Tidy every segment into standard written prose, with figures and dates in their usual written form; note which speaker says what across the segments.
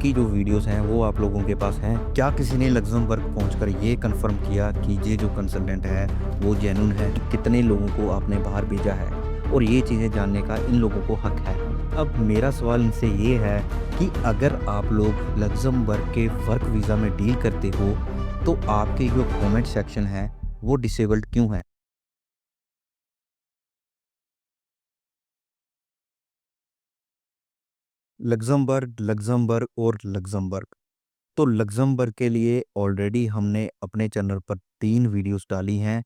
Speaker 1: की जो वीडियोस हैं वो आप लोगों के पास हैं? क्या किसी ने लग्ज़मबर्ग पहुंचकर ये कंफर्म किया कि ये जो कंसल्टेंट है वो जेन्युइन है? कितने लोगों को आपने बाहर भेजा है? और ये चीज़ें जानने का इन लोगों को हक है। अब मेरा सवाल इनसे ये है कि अगर आप लोग लग्ज़मबर्ग के वर्क वीज़ा में डील करते हो, तो आपके जो कमेंट सेक्शन है वो डिसेबल्ड क्यों है? लग्ज़मबर्ग और लग्ज़मबर्ग। तो लग्ज़मबर्ग के लिए ऑलरेडी हमने अपने चैनल पर 3 वीडियोज़ डाली हैं।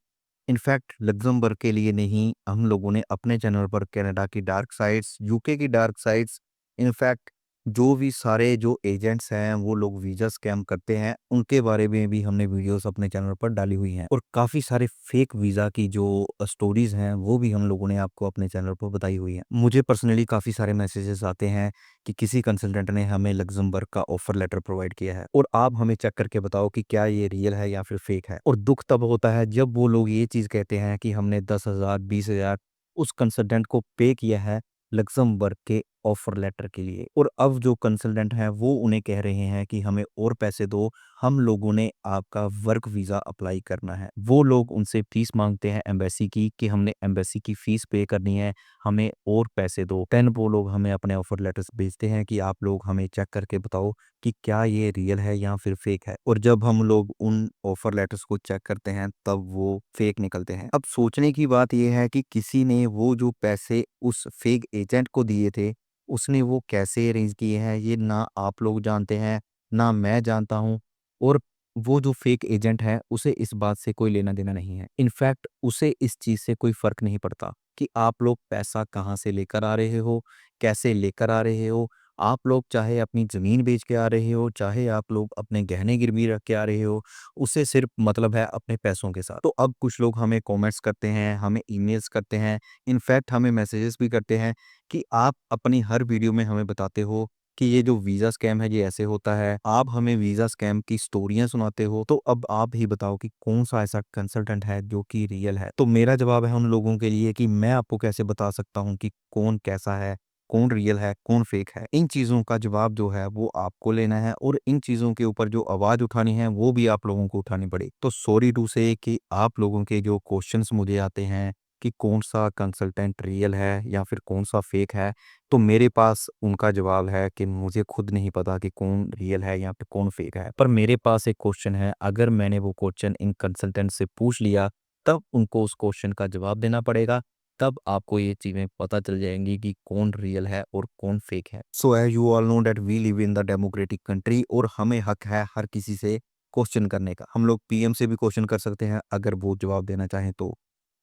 Speaker 1: इनफैक्ट लग्ज़मबर्ग के लिए नहीं, हम लोगों ने अपने चैनल पर कनाडा की डार्क साइट्स, यूके की डार्क साइट्स, इनफैक्ट जो भी सारे जो एजेंट्स हैं, वो लोग वीज़ा स्कैम करते हैं, उनके बारे में भी हमने वीडियोज़ अपने चैनल पर डाली हुई हैं। और काफ़ी सारे फेक वीज़ा की जो स्टोरीज़ हैं, वो भी हम लोगों ने आपको अपने चैनल पर बताई हुई हैं। मुझे पर्सनली काफ़ी सारे मैसेजेस आते हैं कि किसी कंसल्टेंट ने हमें लग्ज़मबर्ग का ऑफ़र लेटर प्रोवाइड किया है और आप हमें चेक करके बताओ कि क्या ये रियल है या फिर फेक है। और दुःख तब होता है जब वो लोग ये चीज़ कहते हैं कि हमने 10,000 20,000 उस कंसल्टेंट को पे किया है लग्ज़मबर्ग के ऑफ़र लेटर के लिए, और अब जो कंसल्टेंट हैं वो उन्हें कह रहे हैं कि हमें और पैसे दो, हम लोगों ने आपका वर्क वीज़ा अप्लाई करना है। वो लोग उनसे फीस माँगते हैं एम्बेसी की कि हमने एम्बेसी की फीस पे करनी है, हमें और पैसे दो। देन वो लोग हमें अपने ऑफर लेटर्स भेजते हैं कि आप लोग हमें चेक करके बताओ कि क्या ये रियल है या फिर फेक है। और जब हम लोग उन ऑफर लेटर्स को चेक करते हैं तब वो फेक निकलते हैं। अब सोचने की बात ये है कि किसी ने वो जो पैसे उस फेक एजेंट को दिए थे, उसने वो कैसे अरेंज किए हैं, ये ना आप लोग जानते हैं, ना मैं जानता हूँ। और वो जो फेक एजेंट है उसे इस बात से कोई लेना देना नहीं है। इनफैक्ट उसे इस चीज़ से कोई फ़र्क नहीं पड़ता कि आप लोग पैसा कहाँ से लेकर आ रहे हो, कैसे लेकर आ रहे हो। आप लोग चाहे अपनी ज़मीन बेच के आ रहे हो, चाहे आप लोग अपने गहने गिरवी रख के आ रहे हो, उसे सिर्फ़ मतलब है अपने पैसों के साथ। तो अब कुछ लोग हमें कमेंट्स करते हैं, हमें ईमेल्स करते हैं, इनफैक्ट हमें मैसेजेस भी करते हैं कि आप अपनी हर वीडियो में हमें बताते हो कि ये जो वीज़ा स्कैम है ये ऐसे होता है। आप हमें वीज़ा स्कैम की स्टोरियाँ सुनाते हो, तो अब आप ही बताओ कि कौन-सा ऐसा कंसल्टेंट है जो कि रियल है? तो मेरा जवाब है उन लोगों के लिए कि मैं आपको कैसे बता सकता हूँ कि कौन कैसा है, कौन रियल है, कौन फेक है? इन चीज़ों का जवाब जो है वो आपको लेना है, और इन चीज़ों के ऊपर जो आवाज़ उठानी है वो भी आप लोगों को उठानी पड़ेगी। तो सॉरी टू से कि आप लोगों के जो क्वेश्चन्स मुझे आते हैं कि कौन-सा कंसल्टेंट रियल है या फिर कौन-सा फेक है, तो मेरे पास उनका जवाब है कि मुझे खुद नहीं पता कि कौन रियल है या फिर कौन फेक है। पर मेरे पास एक क्वेश्चन है, अगर मैंने वो क्वेश्चन इन कंसल्टेंट से पूछ लिया, तब उनको उस क्वेश्चन का जवाब देना पड़ेगा। तब आपको ये चीज़ें पता चल जाएँगी कि कौन रियल है और कौन फेक है। So as you all know that we live in the democratic country, और हमें हक है हर किसी से क्वेश्चन करने का। हम लोग पीएम से भी क्वेश्चन कर सकते हैं अगर वो जवाब देना चाहें तो।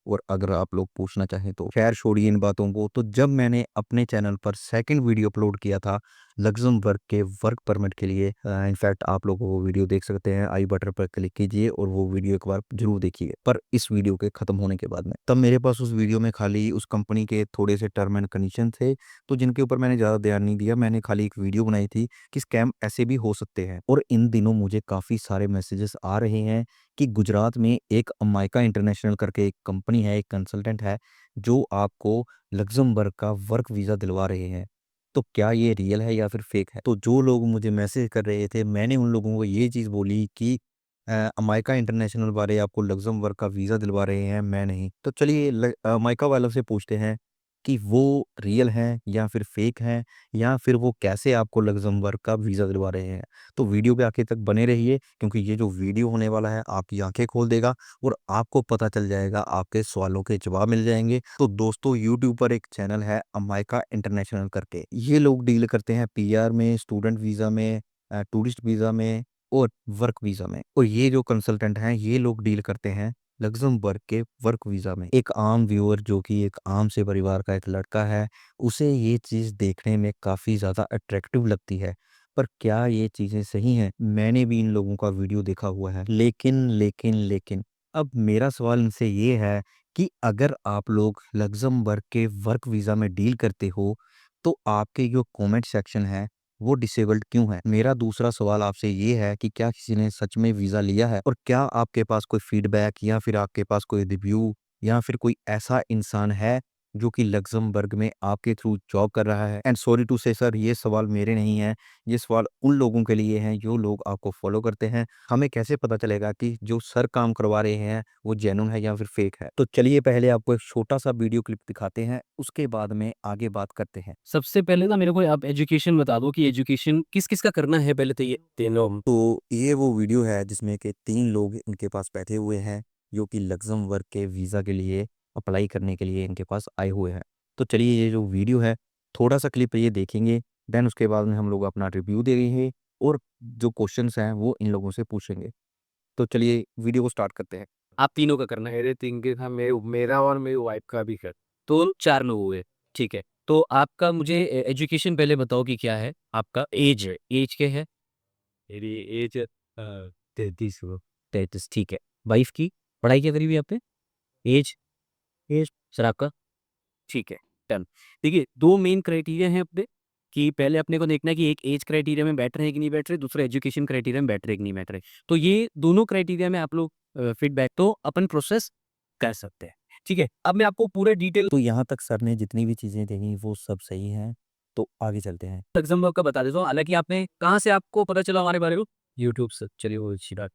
Speaker 1: और अगर आप लोग पूछना चाहें तो। खैर छोड़िए इन बातों को। तो जब मैंने अपने चैनल पर सेकंड वीडियो अपलोड किया था लग्ज़मबर्ग के वर्क परमिट के लिए, इनफैक्ट आप लोग वो वीडियो देख सकते हैं, आई बटन पर क्लिक कीजिए और वो वीडियो एक बार ज़रूर देखिए। पर इस वीडियो के ख़त्म होने के बाद में, तब मेरे पास उस वीडियो में खाली उस कंपनी के थोड़े से टर्म एंड कंडीशन थे, तो जिनके ऊपर मैंने ज़्यादा ध्यान नहीं दिया। मैंने खाली एक वीडियो बनाई थी कि स्कैम ऐसे भी हो सकते हैं। और इन दिनों मुझे काफ़ी सारे मैसेजेस आ रहे हैं कि गुजरात में एक अमाइका इंटरनेशनल करके एक कंपनी है, एक कंसल्टेंट है, जो आपको लग्ज़मबर्ग का वर्क वीज़ा दिलवा रहे हैं। तो क्या ये रियल है या फिर फेक है? तो जो लोग मुझे मैसेज कर रहे थे, मैंने उन लोगों को ये चीज़ बोली कि अमाइका इंटरनेशनल वाले आपको लग्ज़मबर्ग का वीज़ा दिलवा रहे हैं, मैं नहीं। तो चलिए अमाइका वालों से पूछते हैं कि वो रियल हैं या फिर फेक हैं, या फिर वो कैसे आपको लग्ज़मबर्ग का वीज़ा दिलवा रहे हैं। तो वीडियो पे आखिर तक बने रहिए, क्योंकि ये जो वीडियो होने वाला है आपकी आँखें खोल देगा और आपको पता चल जाएगा, आपके सवालों के जवाब मिल जाएँगे। तो दोस्तों यूट्यूब पर एक चैनल है अमाइका इंटरनेशनल करके। ये लोग डील करते हैं पीआर में, स्टूडेंट वीज़ा में, टूरिस्ट वीज़ा में और वर्क वीज़ा में। और ये जो कंसल्टेंट हैं ये लोग डील करते हैं लग्ज़मबर्ग के वर्क वीज़ा में। एक आम व्यूअर जो कि एक आम से परिवार का एक लड़का है, उसे ये चीज़ देखने में काफ़ी ज़्यादा अट्रैक्टिव लगती है। पर क्या ये चीज़ें सही हैं? मैंने भी इन लोगों का वीडियो देखा हुआ है। लेकिन अब मेरा सवाल इनसे ये है कि अगर आप लोग लग्ज़मबर्ग के वर्क वीज़ा में डील करते हो, तो आपके जो कमेंट सेक्शन है, वो डिसेबल्ड क्यों है? मेरा दूसरा सवाल आपसे ये है कि क्या किसी ने सच में वीज़ा लिया है? और क्या आपके पास कोई फीडबैक या फिर आपके पास कोई रिव्यू या फिर कोई ऐसा इंसान है जो कि लग्जमबर्ग में आपके थ्रू जॉब कर रहा है? एंड सॉरी टू से सर, ये सवाल मेरे नहीं है, ये सवाल उन लोगों के लिए हैं जो लोग आपको फॉलो करते हैं। हमें कैसे पता चलेगा कि जो सर काम करवा रहे हैं वो जेन्युइन है या फिर फेक है? तो चलिए पहले आपको एक छोटा सा वीडियो क्लिप दिखाते हैं, उसके बाद में आगे बात करते हैं।
Speaker 2: सबसे पहले ना मेरे को आप एजुकेशन बता दो कि एजुकेशन किस-किस का करना है पहले तो ये तीनों।
Speaker 1: तो ये वो वीडियो है जिसमें कि 3 लोग इनके पास बैठे हुए हैं, जो कि लग्ज़मबर्ग के वीज़ा के लिए अप्लाई करने के लिए इनके पास आए हुए हैं। तो चलिए ये जो वीडियो है, थोड़ा-सा क्लिप ये देखेंगे, देन उसके बाद में हम लोग अपना रिव्यू देंगे और जो क्वेश्चन्स हैं वो इन लोगों से पूछेंगे। तो चलिए वीडियो को स्टार्ट करते हैं।
Speaker 2: आप तीनों का करना है। मेरे 3 के था, मेरा और मेरी वाइफ का भी कर। तो 4 लोग हुए, ठीक है। तो आपका मुझे एजुकेशन पहले बताओ कि क्या है? आपका एज है, एज क्या है? मेरी एज 33 हो। 33 ठीक है। वाइफ की पढ़ाई क्या करी हुई है आपने? एज एज सर आपका? ठीक है, डन। देखिए 2 मेन क्राइटेरिया हैं अपने कि पहले अपने को देखना है कि एक एज क्राइटेरिया में बैठ रहे हैं कि नहीं बैठ रहे, दूसरा एजुकेशन क्राइटेरिया में बैठ रहे हैं कि नहीं बैठ रहे। तो ये दोनों क्राइटेरिया में आप लोग फीडबैक तो अपन प्रोसेस कर सकते हैं। ठीक है, अब मैं आपको पूरे डिटेल
Speaker 1: तो यहाँ तक सर ने जितनी भी चीज़ें कही वो सब सही हैं, तो आगे चलते हैं।
Speaker 2: लक्ज़मबर्ग का बता देता हूँ। हालाँकि आपने कहाँ से आपको पता चला हमारे बारे में? यूट्यूब से। चलिए वो अच्छी बात।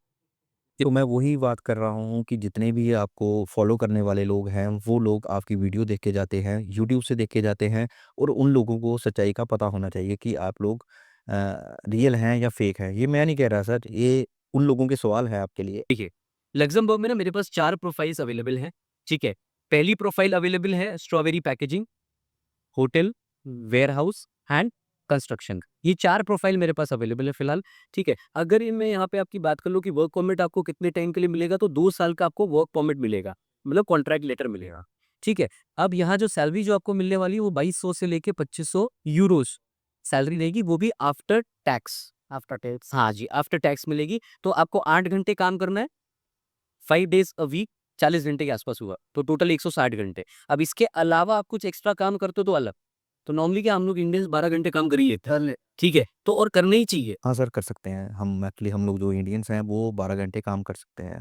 Speaker 1: तो मैं वही बात कर रहा हूँ कि जितने भी आपको फॉलो करने वाले लोग हैं, वो लोग आपकी वीडियो देख के जाते हैं, यूट्यूब से देख के जाते हैं और उन लोगों को सच्चाई का पता होना चाहिए कि आप लोग रियल हैं या फेक हैं। ये मैं नहीं कह रहा सर, ये उन लोगों के सवाल है आपके लिए।
Speaker 2: देखिए, लक्ज़मबर्ग में ना मेरे पास 4 प्रोफाइल्स अवेलेबल हैं। ठीक है, पहली प्रोफाइल अवेलेबल है strawberry packaging, hotel, warehouse and construction. ये 4 प्रोफाइल मेरे पास अवेलेबल है फिलहाल, ठीक है। अगर मैं यहाँ पे आपकी बात कर लूँ कि वर्क परमिट आपको कितने टाइम के लिए मिलेगा, तो 2 साल का आपको वर्क परमिट मिलेगा, मतलब कॉन्ट्रैक्ट लेटर मिलेगा, ठीक है। अब यहाँ जो सैलरी जो आपको मिलने वाली है, वो 2200 से लेके 2500 यूरोज़ सैलरी रहेगी, वो भी आफ्टर टैक्स। After tax? हाँ जी, आफ्टर टैक्स मिलेगी। तो आपको 8 घंटे काम करना है, 5 डेज़ अ वीक, 40 घंटे के आसपास हुआ, तो टोटल 160 घंटे। अब इसके अलावा आप कुछ एक्स्ट्रा काम करते हो तो अलग। तो नॉर्मली क्या हम लोग इंडियंस 12 घंटे काम कर ही लेते हैं, ठीक है? तो और करने ही चाहिए।
Speaker 1: हाँ सर, कर सकते हैं। हम लोग जो इंडियंस हैं वो 12 घंटे काम कर सकते हैं।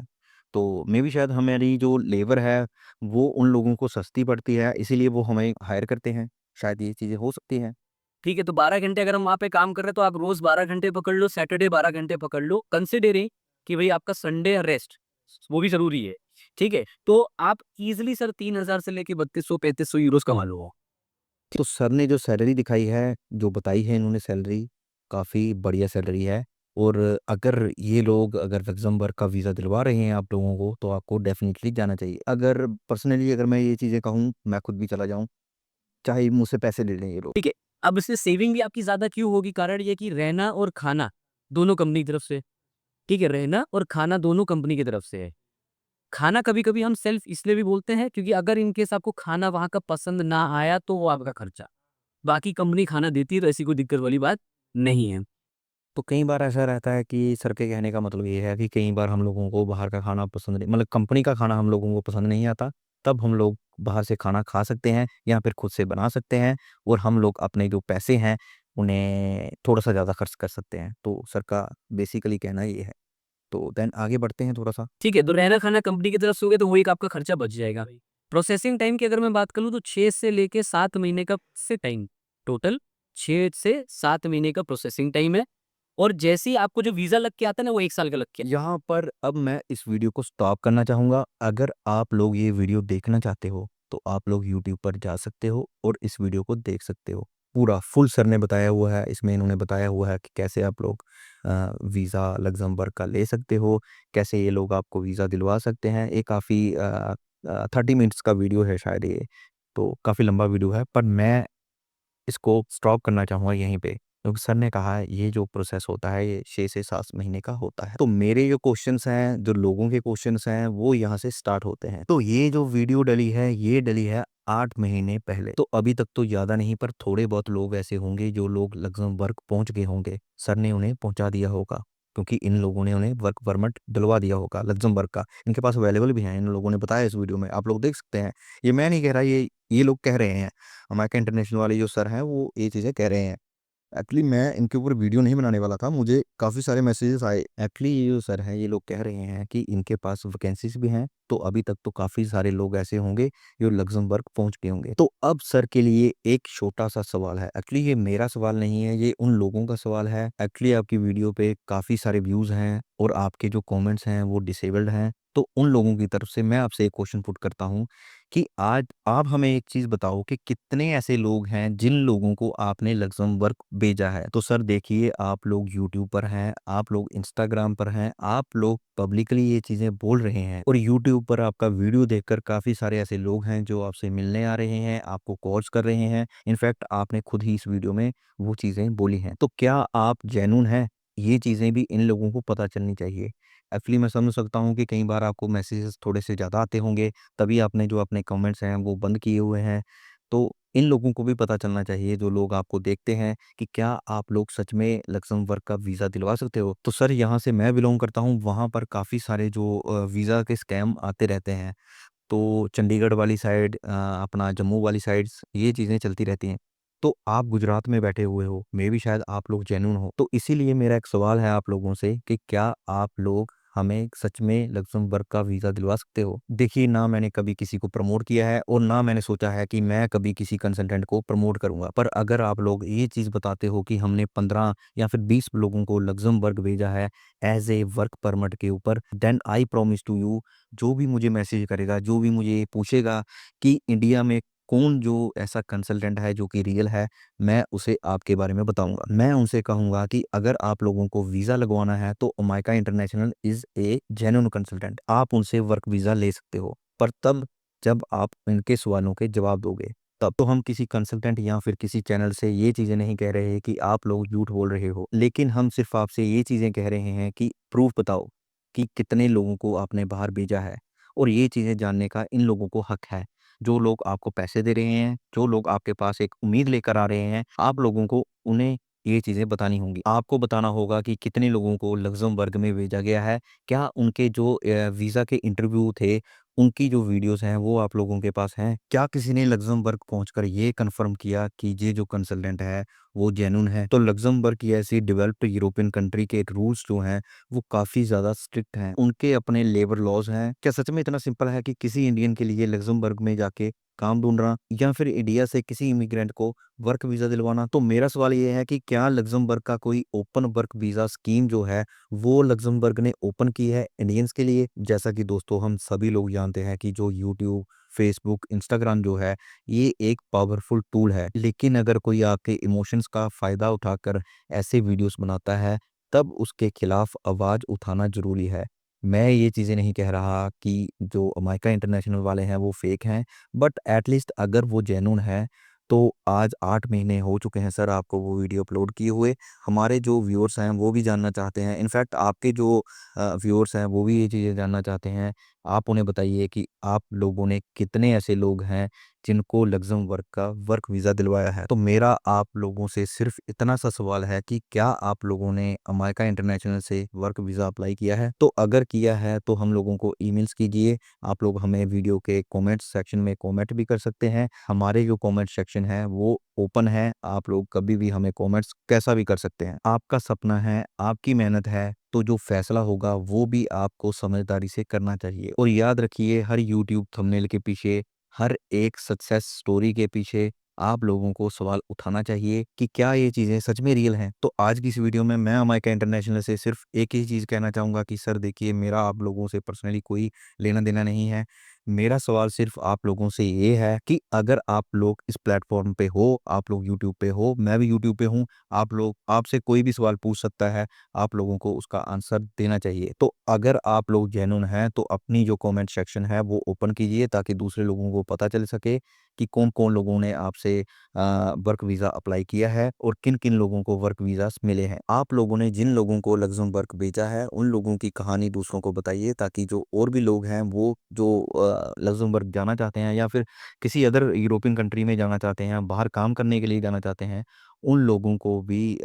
Speaker 1: तो मे बी शायद हमारी जो लेबर है वो उन लोगों को सस्ती पड़ती है, इसीलिए वो हमें हायर करते हैं। शायद ये चीज़ें हो सकती हैं।
Speaker 2: ठीक है, तो 12 घंटे अगर हम वहाँ पे काम कर रहे हैं, तो आप रोज़ 12 घंटे पकड़ लो, सैटरडे 12 घंटे पकड़ लो, कंसिडरिंग कि भई आपका संडे रेस्ट, वो भी ज़रूरी है, ठीक है? तो आप ईज़िली सर 3000 से लेके 3200-3500 यूरोज़ कमा लो।
Speaker 1: तो सर ने जो सैलरी दिखाई है, जो बताई है इन्होंने सैलरी, काफ़ी बढ़िया सैलरी है और अगर लक्ज़मबर्ग का वीज़ा दिलवा रहे हैं आप लोगों को, तो आपको डेफ़िनिटली जाना चाहिए। अगर मैं ये चीज़ें कहूँ, मैं खुद भी चला जाऊँ, चाहे मुझसे पैसे ले लें ये लोग।
Speaker 2: ठीक है। अब इससे सेविंग भी आपकी ज़्यादा क्यों होगी? कारण ये कि रहना और खाना दोनों कंपनी की तरफ से, ठीक है? रहना और खाना दोनों कंपनी की तरफ से है। खाना कभी-कभी हम सेल्फ इसलिए भी बोलते हैं क्योंकि अगर इन केस आपको खाना वहाँ का पसंद ना आया तो वो आपका खर्चा। बाकी कंपनी खाना देती है तो ऐसी कोई दिक्कत वाली बात नहीं है।
Speaker 1: तो कई बार ऐसा रहता है कि सर के कहने का मतलब ये है कि कई बार हम लोगों को बाहर का खाना पसंद नहीं, मतलब कंपनी का खाना हम लोगों को पसंद नहीं आता, तब हम लोग बाहर से खाना खा सकते हैं या फिर खुद से बना सकते हैं और हम लोग अपने जो पैसे हैं उन्हें थोड़ा-सा ज़्यादा खर्च कर सकते हैं। तो सर का बेसिकली कहना ये है। तो देन आगे बढ़ते हैं थोड़ा-सा।
Speaker 2: ठीक है, तो रहना-खाना कंपनी की तरफ से हो गया तो वो एक आपका खर्चा बच जाएगा। प्रोसेसिंग टाइम की अगर मैं बात करूँ तो 6 से लेके 7 महीने का से टाइम, टोटल 6 से 7 महीने का प्रोसेसिंग टाइम है और जैसे ही आपको जो वीज़ा लग के आता है ना वो 1 साल का लग के
Speaker 1: यहाँ पर अब मैं इस वीडियो को स्टॉप करना चाहूँगा। अगर आप लोग ये वीडियो देखना चाहते हो, तो आप लोग यूट्यूब पर जा सकते हो और इस वीडियो को देख सकते हो। पूरा फुल सर ने बताया हुआ है, इसमें इन्होंने बताया हुआ है कि कैसे आप लोग वीज़ा लक्ज़मबर्ग का ले सकते हो, कैसे ये लोग आपको वीज़ा दिलवा सकते हैं। ये काफ़ी 30 मिनट्स का वीडियो है शायद ये, तो काफ़ी लंबा वीडियो है, पर मैं इसको स्टॉप करना चाहूँगा यहीं पे, क्योंकि सर ने कहा है ये जो प्रोसेस होता है ये 6 से 7 महीने का होता है। तो मेरे जो क्वेश्चन्स हैं, जो लोगों के क्वेश्चन्स हैं, वो यहाँ से स्टार्ट होते हैं। तो ये जो वीडियो डली है, ये डली है 8 महीने पहले। तो अभी तक तो ज़्यादा नहीं, पर थोड़े बहुत लोग ऐसे होंगे जो लोग लक्ज़मबर्ग पहुँच गए होंगे। सर ने उन्हें पहुँचा दिया होगा, क्योंकि इन लोगों ने उन्हें वर्क परमिट दिलवा दिया होगा लक्ज़मबर्ग का। इनके पास अवेलेबल भी है, इन लोगों ने बताया इस वीडियो में, आप लोग देख सकते हैं। ये मैं नहीं कह रहा, ये लोग कह रहे हैं। अमेरिका इंटरनेशनल वाले जो सर हैं वो ये चीज़ें कह रहे हैं। एक्चुअली मैं इनके ऊपर वीडियो नहीं बनाने वाला था, मुझे काफ़ी सारे मैसेजेस आए। एक्चुअली ये जो सर हैं, ये लोग कह रहे हैं कि इनके पास वैकेंसीज भी हैं, तो अभी तक तो काफ़ी सारे लोग ऐसे होंगे जो लग्जमबर्ग पहुंच गए होंगे। तो अब सर के लिए एक छोटा सा सवाल है। एक्चुअली ये मेरा सवाल नहीं है, ये उन लोगों का सवाल है। एक्चुअली आपकी वीडियो पे काफ़ी सारे व्यूज़ हैं और आपके जो कॉमेंट्स हैं वो डिसेबल्ड हैं। तो उन लोगों की तरफ से मैं आपसे एक क्वेश्चन पुट करता हूँ कि आज आप हमें एक चीज़ बताओ कि कितने ऐसे लोग हैं जिन लोगों को आपने लग्जमबर्ग भेजा है। तो सर देखिए, आप लोग यूट्यूब पर हैं, आप लोग इंस्टाग्राम पर हैं, आप लोग पब्लिकली ये चीज़ें बोल रहे हैं और यूट्यूब पर आपका वीडियो देखकर काफ़ी सारे ऐसे लोग हैं जो आपसे मिलने आ रहे हैं, आपको कॉल्स कर रहे हैं। इनफैक्ट आपने खुद ही इस वीडियो में वो चीज़ें बोली हैं। तो क्या आप जेन्युइन हैं? ये चीज़ें भी इन लोगों को पता चलनी चाहिए। एक्चुअली मैं समझ सकता हूँ कि कई बार आपको मैसेजेस थोड़े से ज़्यादा आते होंगे, तभी आपने जो अपने कमेंट्स हैं वो बंद किए हुए हैं। तो इन लोगों को भी पता चलना चाहिए जो लोग आपको देखते हैं कि क्या आप लोग सच में लक्ज़मबर्ग का वीज़ा दिलवा सकते हो? तो सर यहाँ से मैं बिलॉन्ग करता हूँ, वहाँ पर काफ़ी सारे जो वीज़ा के स्कैम आते रहते हैं। तो चंडीगढ़ वाली साइड अपना जम्मू वाली साइड्स ये चीज़ें चलती रहती हैं। तो आप गुजरात में बैठे हुए हो, मेबी शायद आप लोग जेन्युइन हो। तो इसीलिए मेरा एक सवाल है आप लोगों से कि क्या आप लोग हमें सच में लक्ज़मबर्ग का वीज़ा दिलवा सकते हो? देखिए, ना मैंने कभी किसी को प्रमोट किया है और ना मैंने सोचा है कि मैं कभी किसी कंसल्टेंट को प्रमोट करूँगा। पर अगर आप लोग ये चीज़ बताते हो कि हमने 15 या फिर 20 लोगों को लक्ज़मबर्ग भेजा है एज़ ए वर्क परमिट के ऊपर, then I promise to you, जो भी मुझे मैसेज करेगा, जो भी मुझे पूछेगा कि इंडिया में कौन जो ऐसा कंसल्टेंट है जो कि रियल है, मैं उसे आपके बारे में बताऊँगा। मैं उनसे कहूँगा कि अगर आप लोगों को वीज़ा लगवाना है तो Omaika international is a genuine consultant. आप उनसे वर्क वीज़ा ले सकते हो, पर तब जब आप इनके सवालों के जवाब दोगे। तब तो हम किसी कंसल्टेंट या फिर किसी चैनल से ये चीज़ें नहीं कह रहे कि आप लोग झूठ बोल रहे हो। लेकिन हम सिर्फ़ आपसे ये चीज़ें कह रहे हैं कि प्रूफ़ बताओ कि कितने लोगों को आपने बाहर भेजा है, और ये चीज़ें जानने का इन लोगों को हक है। जो लोग आपको पैसे दे रहे हैं, जो लोग आपके पास एक उम्मीद लेकर आ रहे हैं, आप लोगों को उन्हें ये चीज़ें बतानी होंगी। आपको बताना होगा कि कितने लोगों को लक्ज़मबर्ग में भेजा गया है, क्या उनके जो वीज़ा के इंटरव्यू थे, उनकी जो वीडियोज़ हैं वो आप लोगों के पास हैं? क्या किसी ने लक्ज़मबर्ग पहुँचकर ये कन्फर्म किया कि ये जो कंसल्टेंट है वो जेन्युइन है? तो लक्ज़मबर्ग की ऐसी डेवलप्ड यूरोपियन कंट्री के रूल्स जो हैं वो काफ़ी ज़्यादा स्ट्रिक्ट हैं। उनके अपने लेबर लॉज़ हैं। क्या सच में इतना सिंपल है कि किसी इंडियन के लिए लक्ज़मबर्ग में जाके काम ढूँढना या फिर इंडिया से किसी इमिग्रेंट को वर्क वीज़ा दिलवाना? तो मेरा सवाल ये है कि क्या लक्ज़मबर्ग का कोई ओपन वर्क वीज़ा स्कीम जो है, वो लक्ज़मबर्ग ने ओपन की है इंडियंस के लिए? जैसा कि दोस्तों हम सभी लोग जानते हैं कि जो यूट्यूब, फेसबुक, इंस्टाग्राम जो है, ये एक पावरफुल टूल है। लेकिन अगर कोई आपके इमोशंस का फ़ायदा उठाकर ऐसे वीडियोज़ बनाता है, तब उसके खिलाफ आवाज़ उठाना ज़रूरी है। मैं ये चीज़ें नहीं कह रहा कि जो अमाइका इंटरनेशनल वाले हैं वो फ़ेक हैं, बट एट लीस्ट अगर वो जेन्युइन है, तो आज 8 महीने हो चुके हैं सर आपको वो वीडियो अपलोड किए हुए। हमारे जो व्यूअर्स हैं वो भी जानना चाहते हैं। इनफैक्ट आपके जो व्यूअर्स हैं वो भी ये चीज़ें जानना चाहते हैं। आप उन्हें बताइए कि आप लोगों ने कितने ऐसे लोग हैं जिनको लक्ज़मबर्ग का वर्क वीज़ा दिलवाया है। तो मेरा आप लोगों से सिर्फ़ इतना सा सवाल है कि क्या आप लोगों ने अमाइका इंटरनेशनल से वर्क वीज़ा अप्लाई किया है? तो अगर किया है तो हम लोगों को ईमेल्स कीजिए। आप लोग हमें वीडियो के कमेंट सेक्शन में कमेंट भी कर सकते हैं। हमारे जो कमेंट सेक्शन है वो ओपन है। आप लोग कभी भी हमें कमेंट्स कैसा भी कर सकते हैं। आपका सपना है, आपकी मेहनत है, तो जो फैसला होगा वो भी आपको समझदारी से करना चाहिए। और याद रखिए, हर यूट्यूब थंबनेल के पीछे, हर एक सक्सेस स्टोरी के पीछे आप लोगों को सवाल उठाना चाहिए कि क्या ये चीज़ें सच में रियल हैं। तो आज की इस वीडियो में मैं अमाइका इंटरनेशनल से सिर्फ एक ही चीज़ कहना चाहूँगा कि सर देखिए, मेरा आप लोगों से पर्सनली कोई लेना-देना नहीं है। मेरा सवाल सिर्फ आप लोगों से ये है कि अगर आप लोग इस प्लेटफ़ॉर्म पे हो, आप लोग यूट्यूब पे हो, मैं भी यूट्यूब पे हूँ, आप लोग आपसे कोई भी सवाल पूछ सकता है, आप लोगों को उसका आंसर देना चाहिए। तो अगर आप लोग जेन्युइन हैं, तो अपनी जो कमेंट सेक्शन है वो ओपन कीजिए ताकि दूसरे लोगों को पता चल सके कि कौन-कौन लोगों ने आपसे वर्क वीज़ा अप्लाई किया है और किन-किन लोगों को वर्क वीज़ास मिले हैं। आप लोगों ने जिन लोगों को लक्ज़मबर्ग भेजा है, उन लोगों की कहानी दूसरों को बताइए ताकि जो और भी लोग हैं वो जो लक्ज़मबर्ग जाना चाहते हैं या फिर किसी अदर यूरोपियन कंट्री में जाना चाहते हैं, बाहर काम करने के लिए जाना चाहते हैं, उन लोगों को भी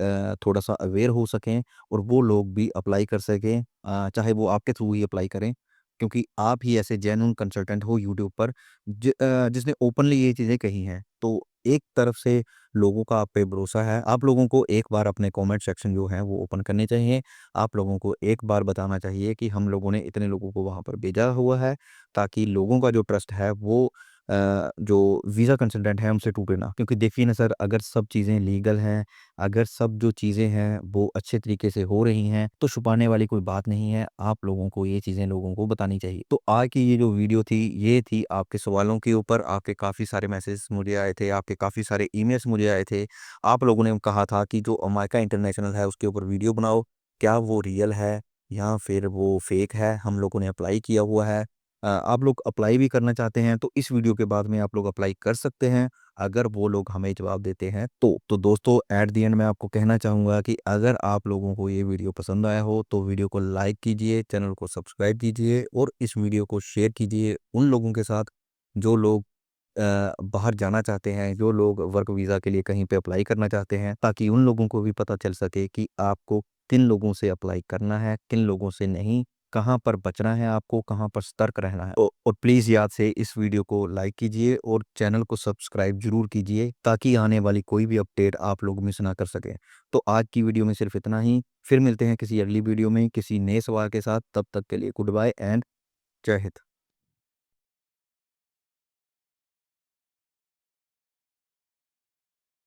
Speaker 1: थोड़ा-सा अवेयर हो सकें और वो लोग भी अप्लाई कर सकें, चाहे वो आपके थ्रू ही अप्लाई करें, क्योंकि आप ही ऐसे जेन्युइन कंसल्टेंट हो यूट्यूब पर जिसने ओपनली ये चीज़ें कही हैं। तो एक तरफ से लोगों का आप पे भरोसा है। आप लोगों को एक बार अपने कमेंट सेक्शन जो है वो ओपन करने चाहिए। आप लोगों को एक बार बताना चाहिए कि हम लोगों ने इतने लोगों को वहाँ पर भेजा हुआ है, ताकि लोगों का जो ट्रस्ट है वो जो वीज़ा कंसल्टेंट है उनसे टूटे ना। क्योंकि देखिए ना सर, अगर सब चीज़ें लीगल हैं, अगर सब जो चीज़ें हैं वो अच्छे तरीके से हो रही हैं, तो छुपाने वाली कोई बात नहीं है। आप लोगों को ये चीज़ें लोगों को बतानी चाहिए। तो आज की ये जो वीडियो थी, ये थी आपके सवालों के ऊपर। आपके काफ़ी सारे मैसेज मुझे आए थे, आपके काफ़ी सारे ईमेल्स मुझे आए थे। आप लोगों ने कहा था कि जो अमायका इंटरनेशनल है उसके ऊपर वीडियो बनाओ, क्या वो रियल है या फिर वो फेक है? हम लोगों ने अप्लाई किया हुआ है। आप लोग अप्लाई भी करना चाहते हैं तो इस वीडियो के बाद में आप लोग अप्लाई कर सकते हैं, अगर वो लोग हमें जवाब देते हैं तो। तो दोस्तों, एट द एंड मैं आपको कहना चाहूँगा कि अगर आप लोगों को ये वीडियो पसंद आया हो तो वीडियो को लाइक कीजिए, चैनल को सब्सक्राइब कीजिए और इस वीडियो को शेयर कीजिए उन लोगों के साथ जो लोग बाहर जाना चाहते हैं, जो लोग वर्क वीज़ा के लिए कहीं पे अप्लाई करना चाहते हैं, ताकि उन लोगों को भी पता चल सके कि आपको किन लोगों से अप्लाई करना है, किन लोगों से नहीं, कहाँ पर बचना है आपको, कहाँ पर सतर्क रहना है। और प्लीज़ याद से इस वीडियो को लाइक कीजिए और चैनल को सब्सक्राइब ज़रूर कीजिए, ताकि आने वाली कोई भी अपडेट आप लोग मिस ना कर सकें। तो आज की वीडियो में सिर्फ़ इतना ही। फिर मिलते हैं किसी अगली वीडियो में, किसी नए सवाल के साथ। तब तक के लिए गुड बाय एंड जय हिंद।